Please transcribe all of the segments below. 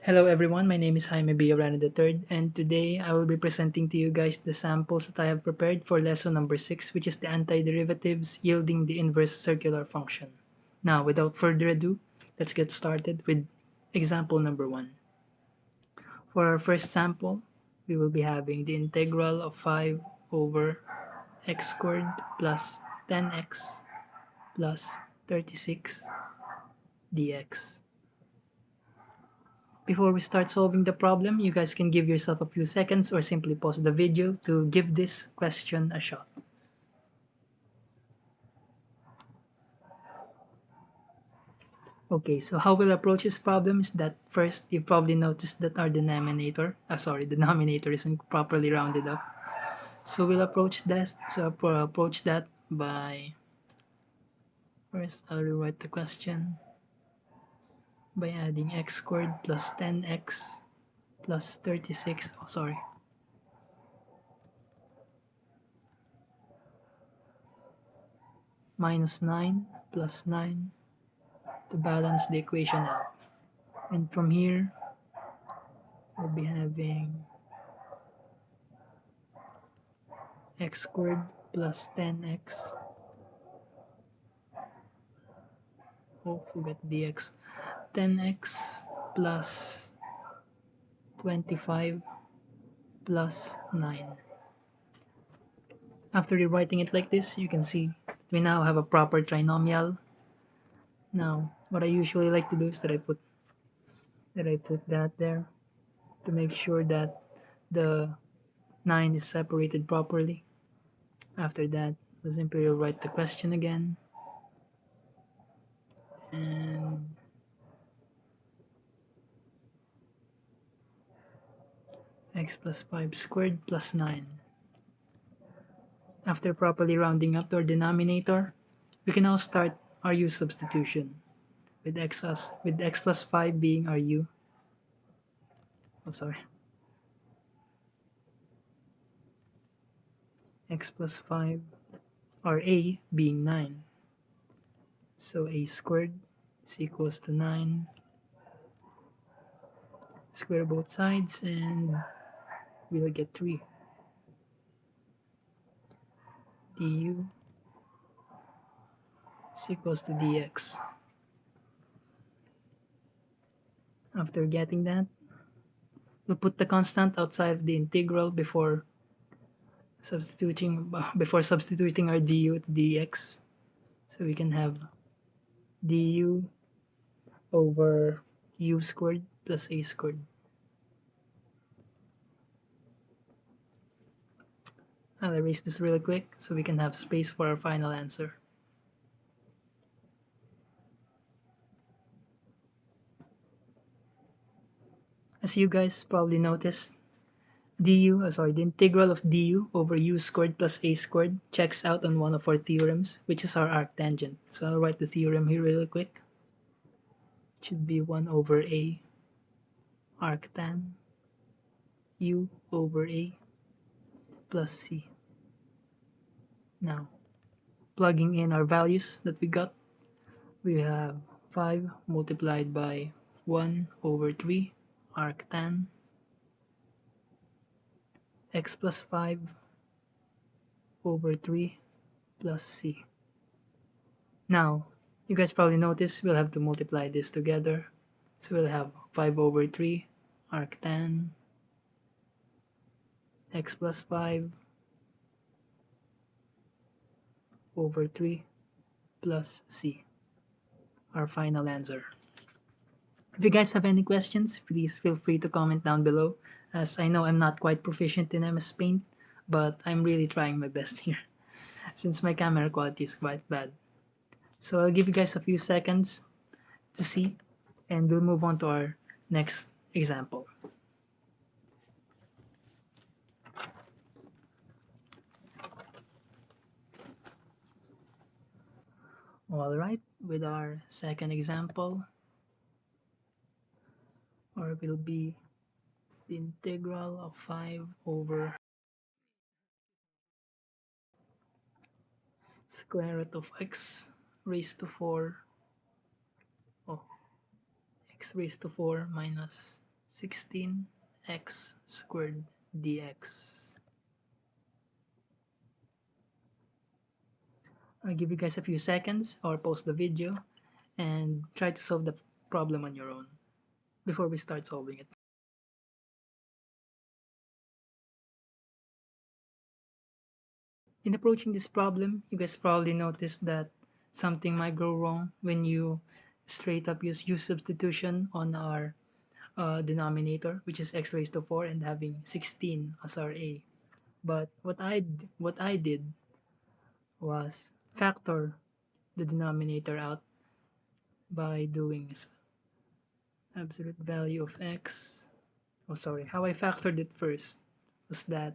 Hello everyone, my name is Jaime Llarena III, and today I will be presenting to you guys the samples that I have prepared for lesson number 6, which is the antiderivatives yielding the inverse circular function. Now, without further ado, let's get started with example number 1. For our first sample, we will be having the integral of 5 over x squared plus 10x plus 36 dx. Before we start solving the problem, you guys can give yourself a few seconds or simply pause the video to give this question a shot. Okay, so how we'll approach this problem is that first, you've probably noticed that our denominator isn't properly rounded up. So we'll approach that by, first I'll rewrite the question by adding x squared plus 10x plus 36, minus 9 plus 9 to balance the equation out. And from here, we'll be having x squared plus 10x. Oh, forgot dx. 10x plus 25 plus 9. After rewriting it like this, you can see we now have a proper trinomial. Now, what I usually like to do is that I put that there to make sure that the 9 is separated properly. After that, I'll simply rewrite the question again. And x plus 5 squared plus 9. After properly rounding up to our denominator, we can now start our u substitution, with x plus 5 being our u. X plus 5, or a being 9. So a squared is equals to 9. Square both sides and we'll get 3. du is equals to dx. After getting that, we'll put the constant outside of the integral before substituting our du to dx. So we can have du over u squared plus a squared. I'll erase this really quick so we can have space for our final answer. As you guys probably noticed, the integral of du over u squared plus a squared checks out on one of our theorems, which is our arctangent. So I'll write the theorem here really quick. It should be 1 over a arctan u over a plus c. Now, plugging in our values that we got, we have 5 multiplied by 1 over 3 arctan x plus 5 over 3 plus c. Now, you guys probably noticed we'll have to multiply this together. So we'll have 5 over 3 arctan x plus 5 over 3 plus c. Our final answer. If you guys have any questions, please feel free to comment down below, as I know I'm not quite proficient in MS Paint, but I'm really trying my best here, since my camera quality is quite bad. So I'll give you guys a few seconds to see, and we'll move on to our next example. Alright, with our second example, or will be the integral of 5 over square root of x raised to 4 x raised to 4 minus 16x squared dx. I'll give you guys a few seconds or pause the video and try to solve the problem on your own before we start solving it. In approaching this problem, you guys probably noticed that something might go wrong when you straight up use u substitution on our denominator, which is x raised to 4, and having 16 as our a. But what I did was factor the denominator out by doing absolute value of x. Oh, sorry. How I factored it first was that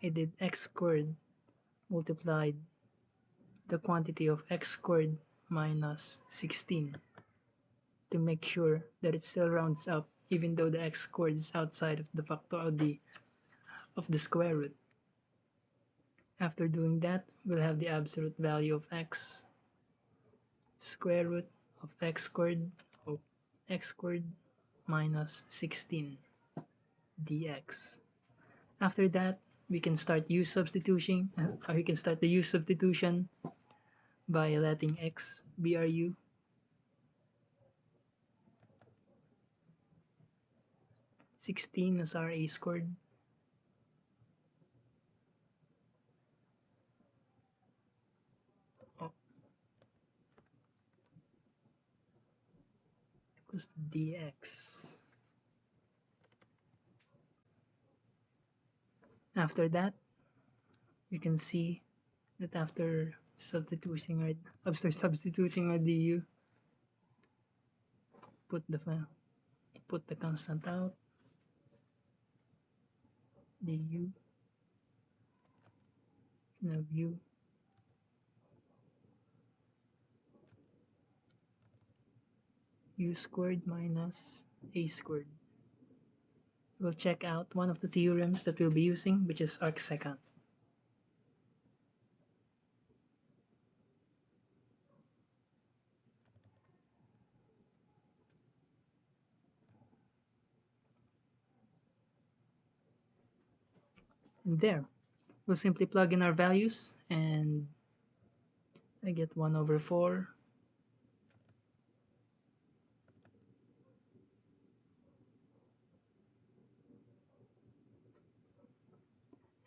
I did x squared multiplied the quantity of x squared minus 16 to make sure that it still rounds up even though the x squared is outside of the factor of the square root. After doing that, we'll have the absolute value of x square root of x squared minus 16 dx. After that, we can start the u substitution by letting x be our u. 16 as our a squared. Oh, equals to dx. After that, you can see that after substituting our du, put the constant out, du, now u squared minus a squared. We'll check out one of the theorems that we'll be using, which is arcsecond. And there, we'll simply plug in our values, and I get 1 over 4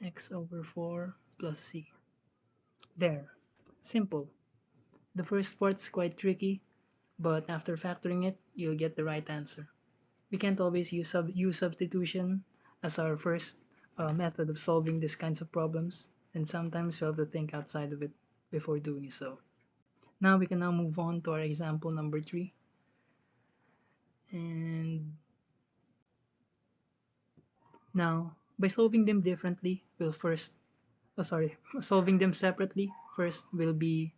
x over 4 plus c. There. Simple. The first part's quite tricky, but after factoring it, you'll get the right answer. We can't always use u substitution as our first method of solving these kinds of problems, and sometimes we have to think outside of it before doing so. Now we can now move on to our example number 3. And now, by solving them differently, solving them separately, first we'll be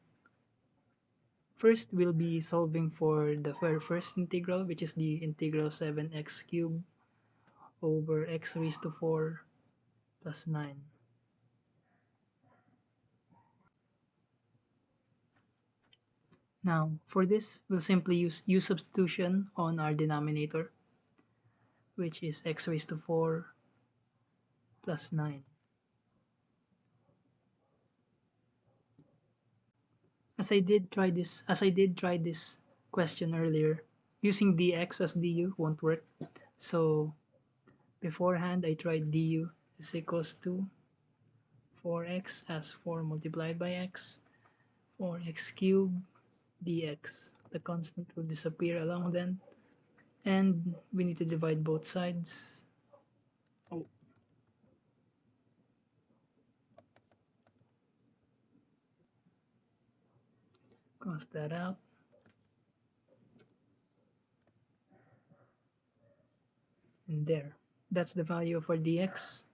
solving for the very first integral, which is the integral of 7x cubed over x raised to 4 plus 9. Now, for this, we'll simply use u substitution on our denominator, which is x raised to 4 plus 9. As I did try this question earlier, using dx as du won't work. So beforehand, I tried du is equals to 4x as 4 multiplied by x, 4x cubed dx. The constant will disappear along then, and we need to divide both sides. Oh. Cross that out. And there. That's the value for dx,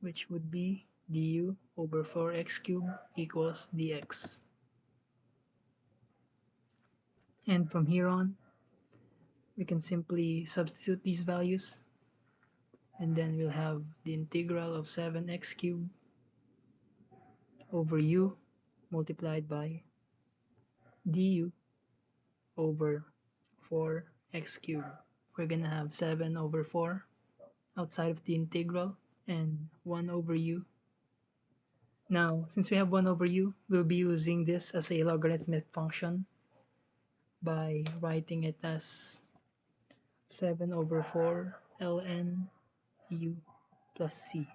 which would be du over 4x cubed equals dx. And from here on, we can simply substitute these values, and then we'll have the integral of 7x cubed over u multiplied by du over 4x cubed. we're gonna have 7 over 4 outside of the integral and 1 over u. Now, since we have 1 over u, we'll be using this as a logarithmic function by writing it as 7 over 4 ln u plus c.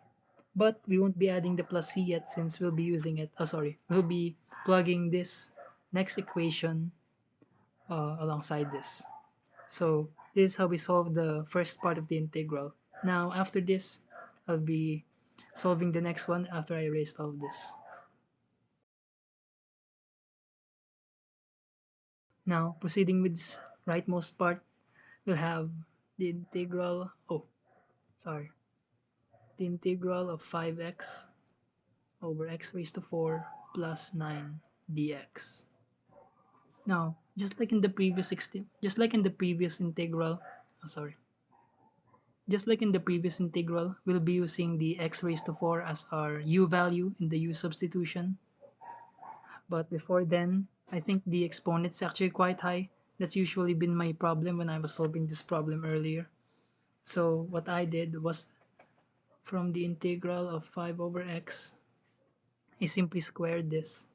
But we won't be adding the plus c yet since we'll be using it, we'll be plugging this next equation alongside this. So this is how we solve the first part of the integral. Now after this, I'll be solving the next one after I erased all of this. Now proceeding with this rightmost part, we'll have the integral, the integral of 5x over x raised to 4 plus 9 dx. Now, just like in the previous integral, just like in the previous integral, we'll be using the x raised to 4 as our u value in the u substitution. But before then, I think the exponent's actually quite high. That's usually been my problem when I was solving this problem earlier. So what I did was, from the integral of 5 over x, I simply squared this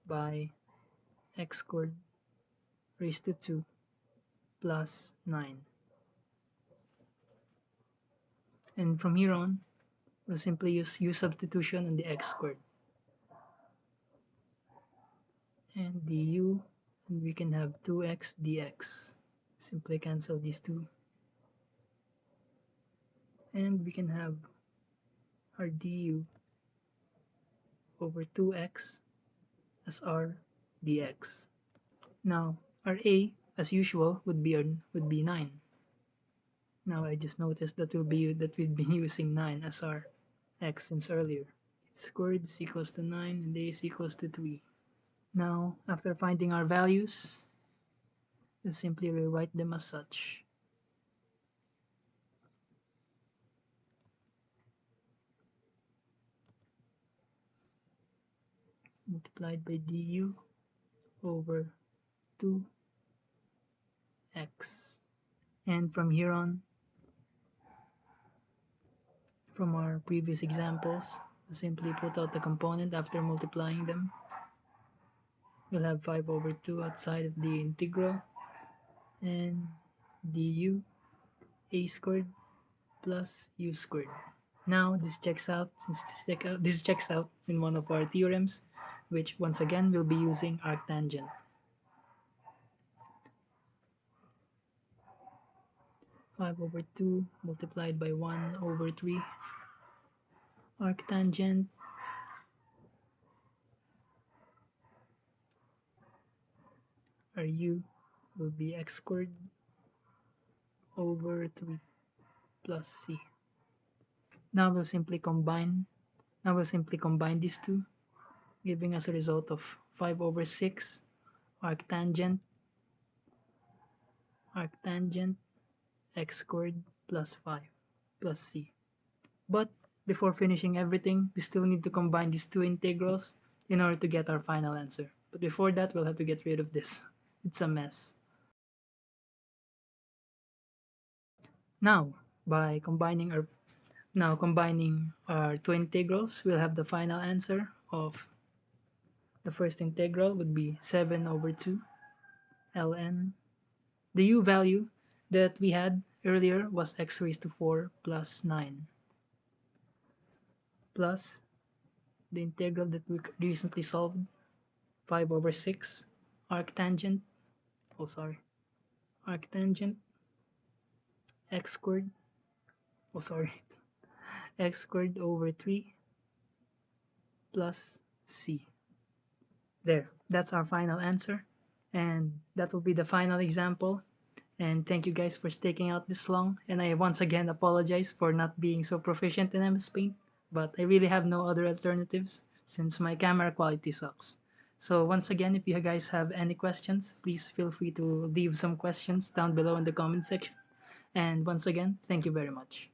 by x squared raised to 2 plus 9. And from here on, we'll simply use u substitution on the x squared. And du, and we can have 2x dx. Simply cancel these two. And we can have our du over 2x as our dx. Now, our a, as usual, would be 9. Now I just noticed that we've been using 9 as our x since earlier. Squared is equals to 9 and a is equals to 3. Now, after finding our values, we'll simply rewrite them as such. Multiplied by du over 2x. And from here on, from our previous examples, we'll simply put out the component after multiplying them. We'll have 5 over 2 outside of the integral, and du a squared plus u squared. Now this checks out, since this checks out in one of our theorems, which once again we'll be using arctangent. 5 over 2 multiplied by 1 over 3. Arctangent our u will be x squared over 3 plus c. Now we'll simply combine these two, giving us a result of 5 over 6 arctangent x squared plus 5 plus c. But before finishing everything, we still need to combine these two integrals in order to get our final answer. But before that, we'll have to get rid of this. It's a mess. Now, by combining our two integrals, we'll have the final answer of the first integral would be 7 over 2 ln. The u value that we had earlier was x raised to 4 plus 9 plus the integral that we recently solved, 5 over 6 arctangent x squared x squared over 3 plus c. There, that's our final answer, and that will be the final example. And thank you guys for sticking out this long, and I once again apologize for not being so proficient in MS Paint, but I really have no other alternatives since my camera quality sucks. So once again, if you guys have any questions, please feel free to leave some questions down below in the comment section. And once again, thank you very much.